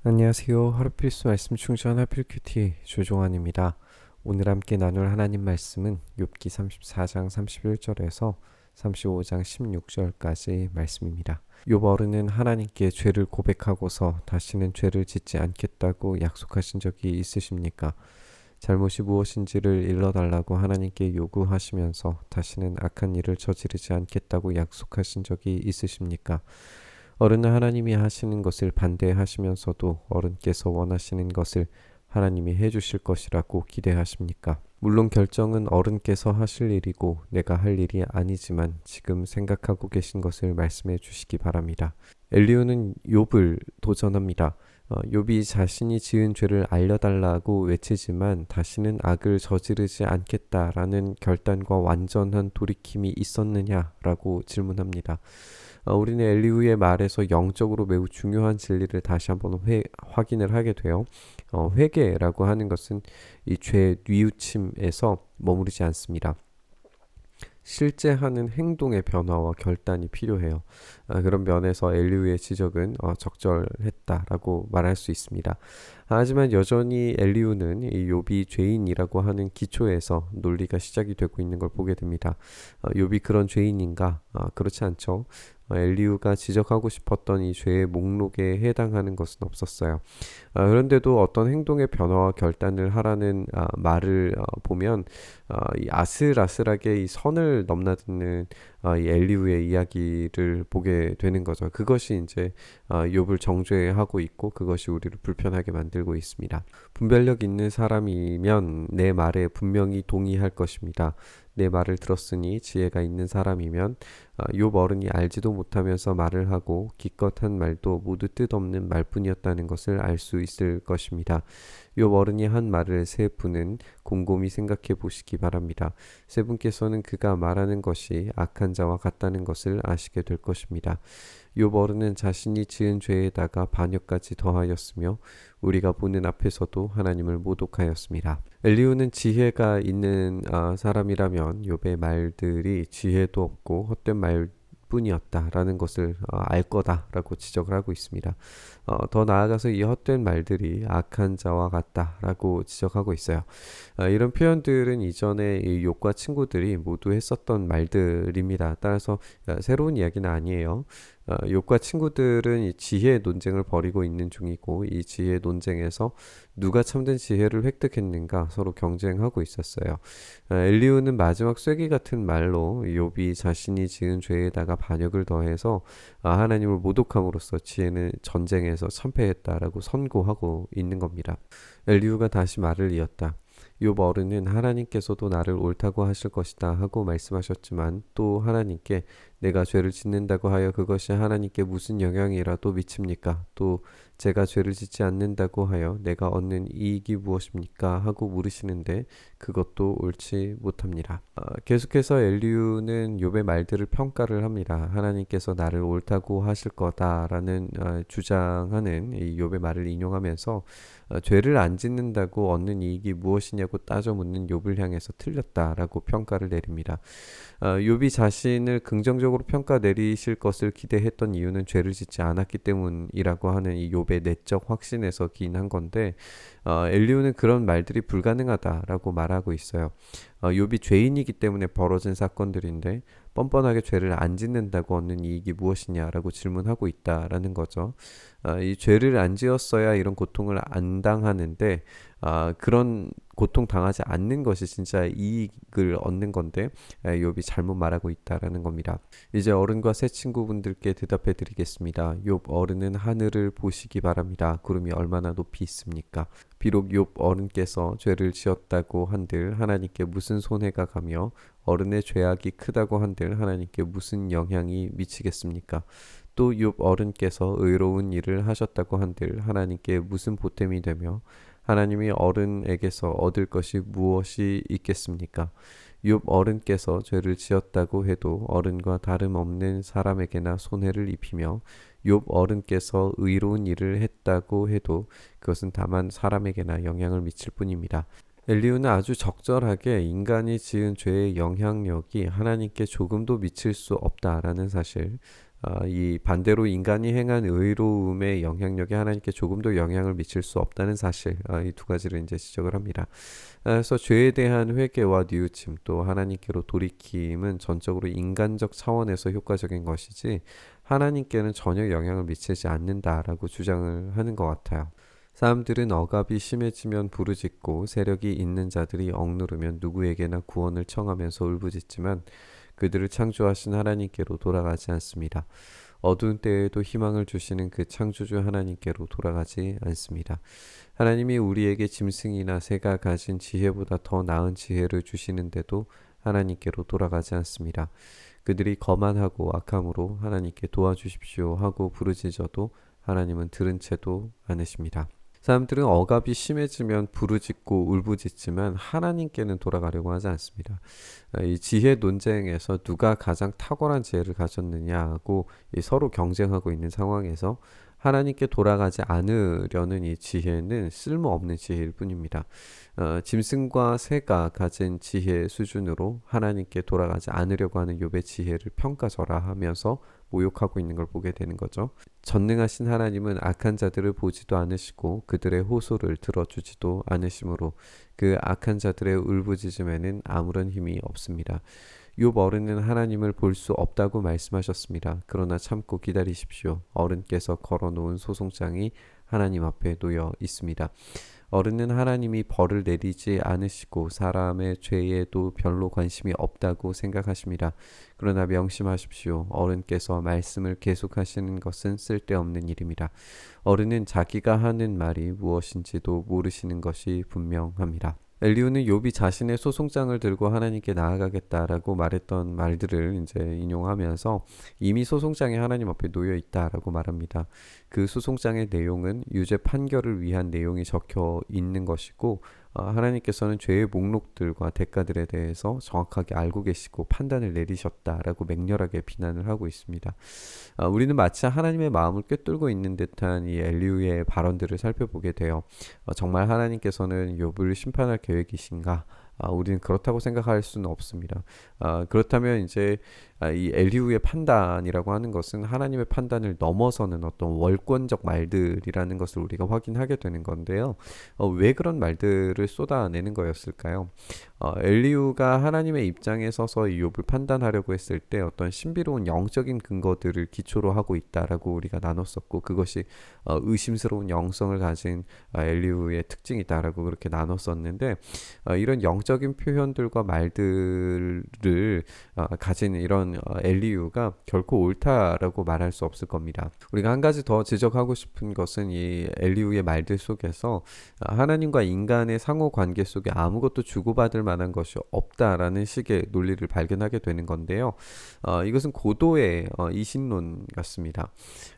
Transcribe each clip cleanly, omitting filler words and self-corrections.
안녕하세요. 하루 필수 말씀 충전 하필 큐티 조종환입니다. 오늘 함께 나눌 하나님 말씀은 욥기 34장 31절에서 35장 16절까지 말씀입니다. 욥 어른은 하나님께 죄를 고백하고서 다시는 죄를 짓지 않겠다고 약속하신 적이 있으십니까? 잘못이 무엇인지를 일러달라고 하나님께 요구하시면서 다시는 악한 일을 저지르지 않겠다고 약속하신 적이 있으십니까? 어른은 하나님이 하시는 것을 반대하시면서도 어른께서 원하시는 것을 하나님이 해주실 것이라고 기대하십니까? 물론 결정은 어른께서 하실 일이고 내가 할 일이 아니지만 지금 생각하고 계신 것을 말씀해 주시기 바랍니다. 엘리후는 욥을 도전합니다. 욥이 자신이 지은 죄를 알려달라고 외치지만 다시는 악을 저지르지 않겠다라는 결단과 완전한 돌이킴이 있었느냐라고 질문합니다. 우리는 엘리후의 말에서 영적으로 매우 중요한 진리를 다시 한번 확인을 하게 돼요. 회개라고 하는 것은 이 죄 뉘우침에서 머무르지 않습니다. 실제 하는 행동의 변화와 결단이 필요해요. 그런 면에서 엘리후의 지적은 적절했다라고 말할 수 있습니다. 하지만 여전히 엘리후는 이 욥이 죄인이라고 하는 기초에서 논리가 시작이 되고 있는 걸 보게 됩니다. 욥이 그런 죄인인가? 그렇지 않죠. 엘리후가 지적하고 싶었던 이 죄의 목록에 해당하는 것은 없었어요. 그런데도 어떤 행동의 변화와 결단을 하라는 말을 보면 이 아슬아슬하게 이 선을 넘나드는 이 엘리후의 이야기를 보게 되는 거죠. 그것이 이제 욥을 정죄하고 있고 그것이 우리를 불편하게 만들고 있습니다. 분별력 있는 사람이면 내 말에 분명히 동의할 것입니다. 내 말을 들었으니 지혜가 있는 사람이면 욥 어른이 알지도 못하면서 말을 하고 기껏 한 말도 모두 뜻없는 말뿐이었다는 것을 알 수 있을 것입니다. 욥 어른이 한 말을 세 분은 곰곰이 생각해 보시기 바랍니다. 세 분께서는 그가 말하는 것이 악한 자와 같다는 것을 아시게 될 것입니다. 욥 어른은 자신이 지은 죄에다가 반역까지 더하였으며 우리가 보는 앞에서도 하나님을 모독하였습니다. 엘리후는 지혜가 있는 사람이라면 욥의 말들이 지혜도 없고 헛된 말 뿐이었다라는 것을 알 거다라고 지적을 하고 있습니다. 더 나아가서 이 헛된 말들이 악한 자와 같다라고 지적하고 있어요. 이런 표현들은 이전에 이 욥과 친구들이 모두 했었던 말들입니다. 따라서 새로운 이야기는 아니에요. 욥과 친구들은 이 지혜 논쟁을 벌이고 있는 중이고 이 지혜 논쟁에서 누가 참된 지혜를 획득했는가 서로 경쟁하고 있었어요. 엘리후는 마지막 쐐기 같은 말로 욥이 자신이 지은 죄에다가 반역을 더해서 하나님을 모독함으로써 지혜는 전쟁에서 참패했다라고 선고하고 있는 겁니다. 엘리후가 다시 말을 이었다. 욥 어른은 하나님께서도 나를 옳다고 하실 것이다 하고 말씀하셨지만 또 하나님께 내가 죄를 짓는다고 하여 그것이 하나님께 무슨 영향이라도 미칩니까? 또 제가 죄를 짓지 않는다고 하여 내가 얻는 이익이 무엇입니까? 하고 물으시는데 그것도 옳지 못합니다. 계속해서 엘리후는 욥의 말들을 평가를 합니다. 하나님께서 나를 옳다고 하실 거다라는 주장하는 이 욥의 말을 인용하면서 죄를 안 짓는다고 얻는 이익이 무엇이냐고 따져 묻는 욥을 향해서 틀렸다라고 평가를 내립니다. 욥이 자신을 긍정적으로 평가 내리실 것을 기대했던 이유는 죄를 짓지 않았기 때문이라고 하는 이 욥의 내적 확신에서 기인한 건데 엘리후는 그런 말들이 불가능하다라고 말하고 있어요. 욥이 죄인이기 때문에 벌어진 사건들인데 뻔뻔하게 죄를 안 짓는다고 얻는 이익이 무엇이냐라고 질문하고 있다라는 거죠. 이 죄를 안 지었어야 이런 고통을 안 당하는데 그런 고통 당하지 않는 것이 진짜 이익을 얻는 건데 욥이 잘못 말하고 있다라는 겁니다. 이제 어른과 새 친구분들께 대답해 드리겠습니다. 욥 어른은 하늘을 보시기 바랍니다. 구름이 얼마나 높이 있습니까? 비록 욥 어른께서 죄를 지었다고 한들 하나님께 무슨 손해가 가며 어른의 죄악이 크다고 한들 하나님께 무슨 영향이 미치겠습니까? 또 욥 어른께서 의로운 일을 하셨다고 한들 하나님께 무슨 보탬이 되며 하나님이 어른에게서 얻을 것이 무엇이 있겠습니까? 욥 어른께서 죄를 지었다고 해도 어른과 다름없는 사람에게나 손해를 입히며 욥 어른께서 의로운 일을 했다고 해도 그것은 다만 사람에게나 영향을 미칠 뿐입니다. 엘리후는 아주 적절하게 인간이 지은 죄의 영향력이 하나님께 조금도 미칠 수 없다라는 사실, 이 반대로 인간이 행한 의로움의 영향력이 하나님께 조금 더 영향을 미칠 수 없다는 사실, 이 두 가지를 이제 지적을 합니다. 그래서 죄에 대한 회개와 뉘우침 또 하나님께로 돌이킴은 전적으로 인간적 차원에서 효과적인 것이지 하나님께는 전혀 영향을 미치지 않는다라고 주장을 하는 것 같아요. 사람들은 억압이 심해지면 부르짖고 세력이 있는 자들이 억누르면 누구에게나 구원을 청하면서 울부짖지만 그들을 창조하신 하나님께로 돌아가지 않습니다. 어두운 때에도 희망을 주시는 그 창조주 하나님께로 돌아가지 않습니다. 하나님이 우리에게 짐승이나 새가 가진 지혜보다 더 나은 지혜를 주시는데도 하나님께로 돌아가지 않습니다. 그들이 거만하고 악함으로 하나님께 도와주십시오 하고 부르짖어도 하나님은 들은 채도 않으십니다. 사람들은 억압이 심해지면 부르짖고 울부짖지만 하나님께는 돌아가려고 하지 않습니다. 이 지혜 논쟁에서 누가 가장 탁월한 지혜를 가졌느냐고 서로 경쟁하고 있는 상황에서 하나님께 돌아가지 않으려는 이 지혜는 쓸모없는 지혜일 뿐입니다. 짐승과 새가 가진 지혜 수준으로 하나님께 돌아가지 않으려고 하는 욥의 지혜를 평가절하하면서 모욕하고 있는 걸 보게 되는 거죠. 전능하신 하나님은 악한 자들을 보지도 않으시고 그들의 호소를 들어주지도 않으시므로 그 악한 자들의 울부짖음에는 아무런 힘이 없습니다. 욥 어른은 하나님을 볼 수 없다고 말씀하셨습니다. 그러나 참고 기다리십시오. 어른께서 걸어놓은 소송장이 하나님 앞에 놓여 있습니다. 어른은 하나님이 벌을 내리지 않으시고 사람의 죄에도 별로 관심이 없다고 생각하십니다. 그러나 명심하십시오. 어른께서 말씀을 계속하시는 것은 쓸데없는 일입니다. 어른은 자기가 하는 말이 무엇인지도 모르시는 것이 분명합니다. 엘리후는 욥이 자신의 소송장을 들고 하나님께 나아가겠다라고 말했던 말들을 이제 인용하면서 이미 소송장이 하나님 앞에 놓여 있다라고 말합니다. 그 소송장의 내용은 유죄 판결을 위한 내용이 적혀 있는 것이고 하나님께서는 죄의 목록들과 대가들에 대해서 정확하게 알고 계시고 판단을 내리셨다라고 맹렬하게 비난을 하고 있습니다. 우리는 마치 하나님의 마음을 꿰뚫고 있는 듯한 이 엘리후의 발언들을 살펴보게 돼요. 정말 하나님께서는 욥을 심판할 계획이신가? 우리는 그렇다고 생각할 수는 없습니다. 그렇다면 이제 이 엘리후의 판단이라고 하는 것은 하나님의 판단을 넘어서는 어떤 월권적 말들이라는 것을 우리가 확인하게 되는 건데요. 왜 그런 말들을 쏟아내는 거였을까요? 엘리후가 하나님의 입장에 서서 이 욥을 판단하려고 했을 때 어떤 신비로운 영적인 근거들을 기초로 하고 있다라고 우리가 나눴었고 그것이 의심스러운 영성을 가진 엘리후의 특징이다라고 그렇게 나눴었는데 이런 영적인 표현들과 말들을 가진 이런 엘리후가 결코 옳다라고 말할 수 없을 겁니다. 우리가 한 가지 더 지적하고 싶은 것은 이 엘리후의 말들 속에서 하나님과 인간의 상호 관계 속에 아무것도 주고받을 만한 것이 없다라는 식의 논리를 발견하게 되는 건데요. 이것은 고도의 이신론 같습니다.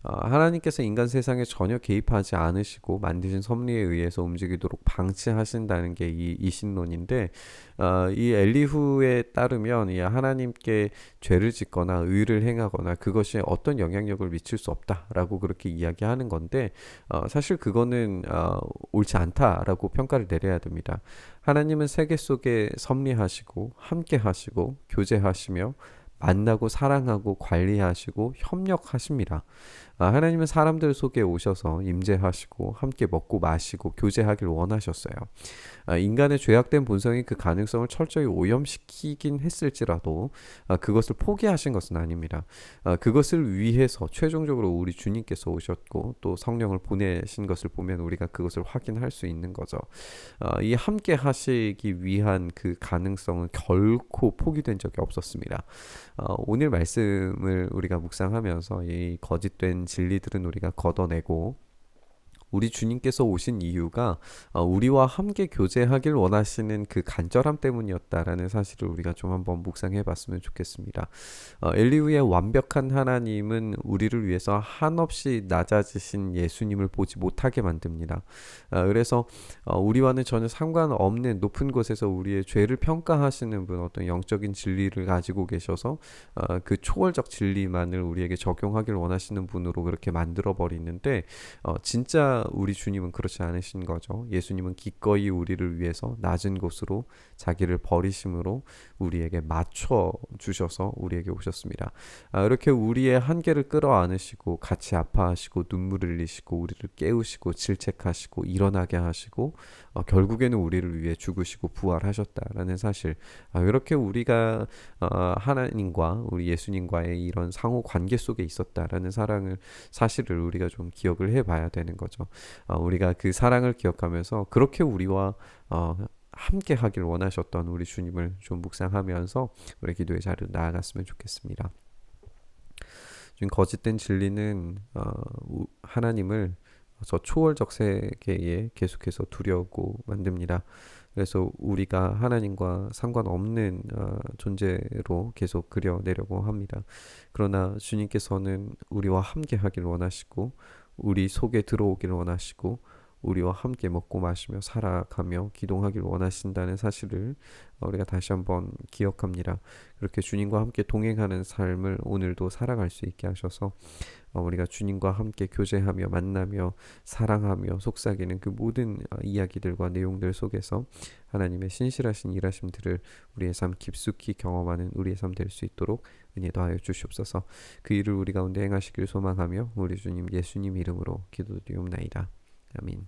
하나님께서 인간 세상에 전혀 개입하지 않으시고 만드신 섭리에 의해서 움직이도록 방치하신다는 게 이 이신론인데 이 엘리후에 따르면 이 하나님께 죄를 짓거나 의를 행하거나 그것이 어떤 영향력을 미칠 수 없다라고 그렇게 이야기하는 건데 사실 그거는 옳지 않다라고 평가를 내려야 됩니다. 하나님은 세계 속에 섭리하시고 함께 하시고 교제하시며 만나고 사랑하고 관리하시고 협력하십니다. 하나님은 사람들 속에 오셔서 임재하시고 함께 먹고 마시고 교제하길 원하셨어요. 인간의 죄악된 본성이 그 가능성을 철저히 오염시키긴 했을지라도 그것을 포기하신 것은 아닙니다. 그것을 위해서 최종적으로 우리 주님께서 오셨고 또 성령을 보내신 것을 보면 우리가 그것을 확인할 수 있는 거죠. 이 함께 하시기 위한 그 가능성은 결코 포기된 적이 없었습니다. 오늘 말씀을 우리가 묵상하면서 이 거짓된 진리들은 우리가 걷어내고 우리 주님께서 오신 이유가 우리와 함께 교제하길 원하시는 그 간절함 때문이었다라는 사실을 우리가 좀 한번 묵상해 봤으면 좋겠습니다. 엘리후의 완벽한 하나님은 우리를 위해서 한없이 낮아지신 예수님을 보지 못하게 만듭니다. 그래서 우리와는 전혀 상관없는 높은 곳에서 우리의 죄를 평가하시는 분, 어떤 영적인 진리를 가지고 계셔서 그 초월적 진리만을 우리에게 적용하길 원하시는 분으로 그렇게 만들어 버리는데 진짜 우리 주님은 그렇지 않으신 거죠. 예수님은 기꺼이 우리를 위해서 낮은 곳으로 자기를 버리심으로 우리에게 맞춰 주셔서 우리에게 오셨습니다. 이렇게 우리의 한계를 끌어안으시고 같이 아파하시고 눈물을 흘리시고 우리를 깨우시고 질책하시고 일어나게 하시고 결국에는 우리를 위해 죽으시고 부활하셨다라는 사실. 이렇게 우리가 하나님과 우리 예수님과의 이런 상호 관계 속에 있었다라는 사실을 우리가 좀 기억을 해봐야 되는 거죠. 우리가 그 사랑을 기억하면서 그렇게 우리와 함께 하길 원하셨던 우리 주님을 좀 묵상하면서 우리 기도의 자리로 나아갔으면 좋겠습니다. 지금 거짓된 진리는 하나님을 저 초월적 세계에 계속해서 두려고 만듭니다. 그래서 우리가 하나님과 상관없는 존재로 계속 그려내려고 합니다. 그러나 주님께서는 우리와 함께 하길 원하시고 우리 속에 들어오길 원하시고 우리와 함께 먹고 마시며 살아가며 기동하길 원하신다는 사실을 우리가 다시 한번 기억합니다. 그렇게 주님과 함께 동행하는 삶을 오늘도 살아갈 수 있게 하셔서 우리가 주님과 함께 교제하며 만나며 사랑하며 속삭이는 그 모든 이야기들과 내용들 속에서 하나님의 신실하신 일하심들을 우리의 삶 깊숙이 경험하는 우리의 삶 될 수 있도록 은혜 더하여 주시옵소서. 그 일을 우리 가운데 행하시길 소망하며 우리 주님 예수님 이름으로 기도드리옵나이다. 아멘.